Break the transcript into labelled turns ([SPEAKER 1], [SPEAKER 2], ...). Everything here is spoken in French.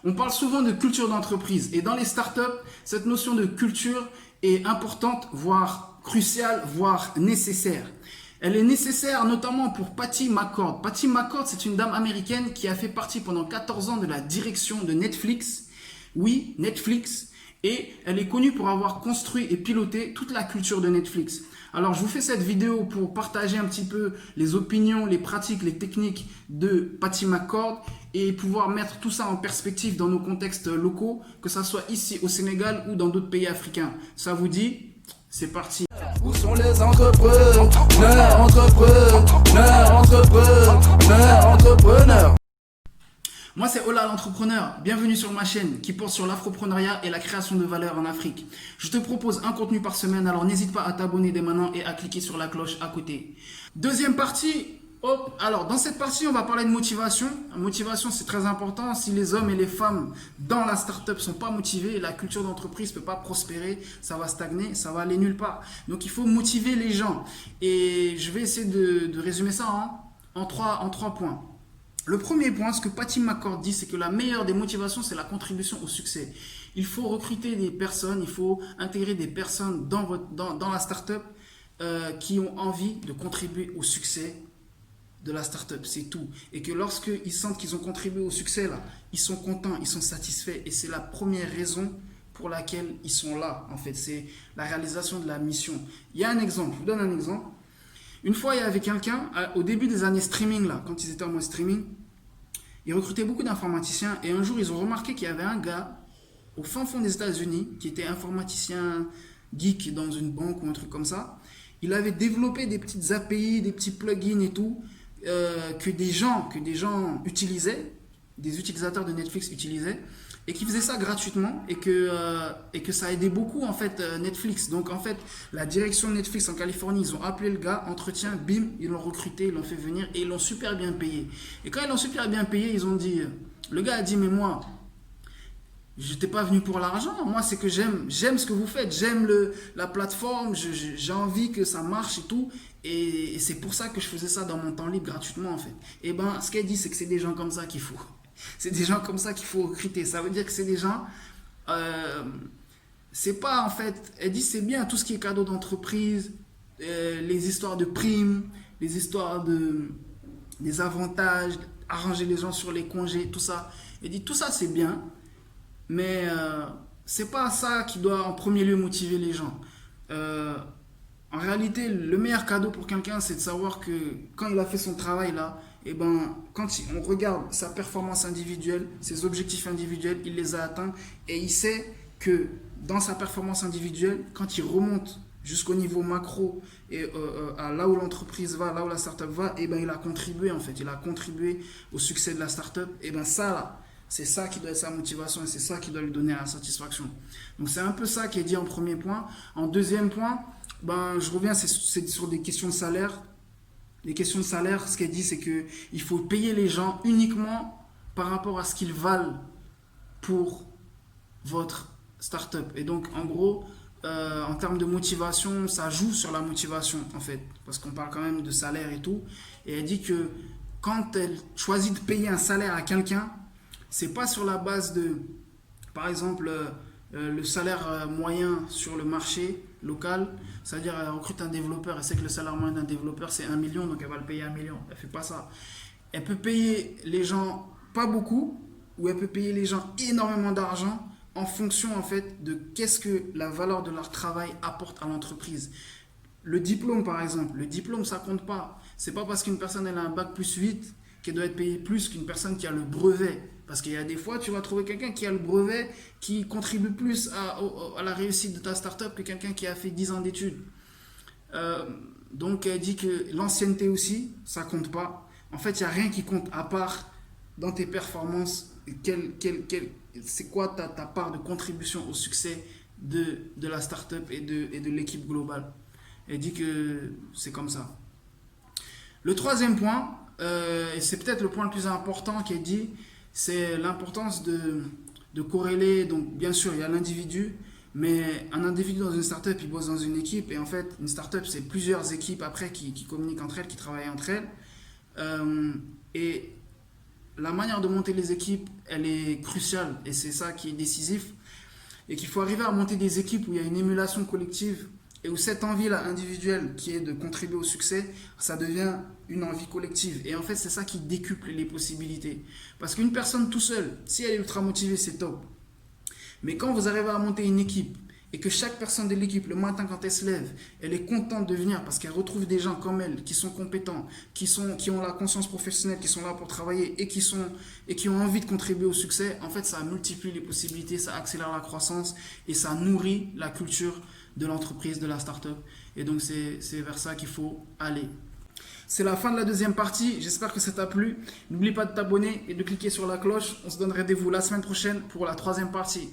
[SPEAKER 1] On parle souvent de culture d'entreprise et dans les startups, cette notion de culture est importante, voire cruciale, voire nécessaire. Elle est nécessaire notamment pour Patty McCord. Patty McCord, c'est une dame américaine qui a fait partie pendant 14 ans de la direction de Netflix. Oui, Netflix. Et elle est connue pour avoir construit et piloté toute la culture de Netflix. Alors, je vous fais cette vidéo pour partager un petit peu les opinions, les pratiques, les techniques de Patty McCord et pouvoir mettre tout ça en perspective dans nos contextes locaux, que ça soit ici au Sénégal ou dans d'autres pays africains. Ça vous dit? C'est parti.
[SPEAKER 2] Où sont les entrepreneurs, entrepreneurs?
[SPEAKER 1] Moi, c'est Ola l'entrepreneur. Bienvenue sur ma chaîne qui porte sur l'afropreneuriat et la création de valeur en Afrique. Je te propose un contenu par semaine, alors n'hésite pas à t'abonner dès maintenant et à cliquer sur la cloche à côté. Deuxième partie. Hop. Alors, dans cette partie, on va parler de motivation. La motivation, c'est très important. Si les hommes et les femmes dans la startup sont pas motivés, la culture d'entreprise peut pas prospérer, ça va stagner, ça va aller nulle part. Donc, il faut motiver les gens. Et je vais essayer de résumer ça en trois points. Le premier point, ce que Patty McCord dit, c'est que la meilleure des motivations, c'est la contribution au succès. Il faut recruter des personnes, il faut intégrer des personnes dans la startup qui ont envie de contribuer au succès de la startup, c'est tout. Et que lorsqu'ils sentent qu'ils ont contribué au succès, là, ils sont contents, ils sont satisfaits. Et c'est la première raison pour laquelle ils sont là, en fait. C'est la réalisation de la mission. Il y a un exemple, je vous donne un exemple. Une fois, il y avait quelqu'un, au début des années streaming, là, quand ils étaient en mode streaming, ils recrutaient beaucoup d'informaticiens. Et un jour, ils ont remarqué qu'il y avait un gars au fin fond des États-Unis qui était informaticien geek dans une banque ou un truc comme ça. Il avait développé des petites API, des petits plugins et tout, que des gens utilisaient, des utilisateurs de Netflix utilisaient, et qui faisaient ça gratuitement et que ça aidait beaucoup en fait Netflix. Donc en fait la direction de Netflix en Californie, ils ont appelé le gars, entretien, bim, ils l'ont recruté, ils l'ont fait venir et ils l'ont super bien payé. Et quand ils l'ont super bien payé, ils ont dit, le gars a dit mais moi je n'étais pas venu pour l'argent, moi c'est que j'aime ce que vous faites, j'aime la plateforme, j'ai envie que ça marche et tout, et c'est pour ça que je faisais ça dans mon temps libre gratuitement en fait. Et ben ce qu'elle dit c'est que c'est des gens comme ça qu'il faut. C'est des gens comme ça qu'il faut recruter. Ça veut dire que c'est des gens. C'est pas en fait. Elle dit c'est bien tout ce qui est cadeau d'entreprise, les histoires de primes, les histoires des avantages, arranger les gens sur les congés, tout ça. Elle dit tout ça c'est bien, mais c'est pas ça qui doit en premier lieu motiver les gens. En réalité, le meilleur cadeau pour quelqu'un, c'est de savoir que quand il a fait son travail là, et ben, quand on regarde sa performance individuelle, ses objectifs individuels, il les a atteints et il sait que dans sa performance individuelle, quand il remonte jusqu'au niveau macro et à là où l'entreprise va, là où la startup va, et ben il a contribué en fait, il a contribué au succès de la startup. Et ben ça là, c'est ça qui doit être sa motivation et c'est ça qui doit lui donner la satisfaction. Donc c'est un peu ça qui est dit en premier point. En deuxième point, ben je reviens, c'est sur des questions de salaire. Les questions de salaire, ce qu'elle dit, c'est qu'il faut payer les gens uniquement par rapport à ce qu'ils valent pour votre startup. Et donc, en gros, en termes de motivation, ça joue sur la motivation, en fait. Parce qu'on parle quand même de salaire et tout. Et elle dit que quand elle choisit de payer un salaire à quelqu'un, c'est pas sur la base de, par exemple, le salaire moyen sur le marché local, c'est-à-dire elle recrute un développeur, elle sait que le salaire moyen d'un développeur c'est 1 million, donc elle va le payer 1 million. Elle fait pas ça. Elle peut payer les gens pas beaucoup, ou elle peut payer les gens énormément d'argent en fonction en fait de qu'est-ce que la valeur de leur travail apporte à l'entreprise. Le diplôme par exemple, le diplôme ça compte pas. C'est pas parce qu'une personne elle a un bac plus 8 qu'elle doit être payée plus qu'une personne qui a le brevet. Parce qu'il y a des fois, tu vas trouver quelqu'un qui a le brevet, qui contribue plus à la réussite de ta startup que quelqu'un qui a fait 10 ans d'études. Donc, elle dit que l'ancienneté aussi, ça compte pas. En fait, il n'y a rien qui compte à part dans tes performances. C'est quoi ta part de contribution au succès de la startup et de l'équipe globale. Elle dit que c'est comme ça. Le troisième point, et c'est peut-être le point le plus important qu'elle dit, c'est l'importance de corréler. Donc bien sûr il y a l'individu, mais un individu dans une startup il bosse dans une équipe, et en fait une startup c'est plusieurs équipes après qui communiquent entre elles, qui travaillent entre elles, et la manière de monter les équipes, elle est cruciale et c'est ça qui est décisif. Et qu'il faut arriver à monter des équipes où il y a une émulation collective et où cette envie-là individuelle qui est de contribuer au succès, ça devient une envie collective. Et en fait, c'est ça qui décuple les possibilités. Parce qu'une personne tout seule, si elle est ultra motivée, c'est top. Mais quand vous arrivez à monter une équipe et que chaque personne de l'équipe, le matin quand elle se lève, elle est contente de venir parce qu'elle retrouve des gens comme elle, qui sont compétents, qui ont la conscience professionnelle, qui sont là pour travailler et qui ont envie de contribuer au succès, en fait, ça multiplie les possibilités, ça accélère la croissance et ça nourrit la culture de l'entreprise, de la start-up. Et donc, c'est vers ça qu'il faut aller. C'est la fin de la deuxième partie. J'espère que ça t'a plu. N'oublie pas de t'abonner et de cliquer sur la cloche. On se donne rendez-vous la semaine prochaine pour la troisième partie.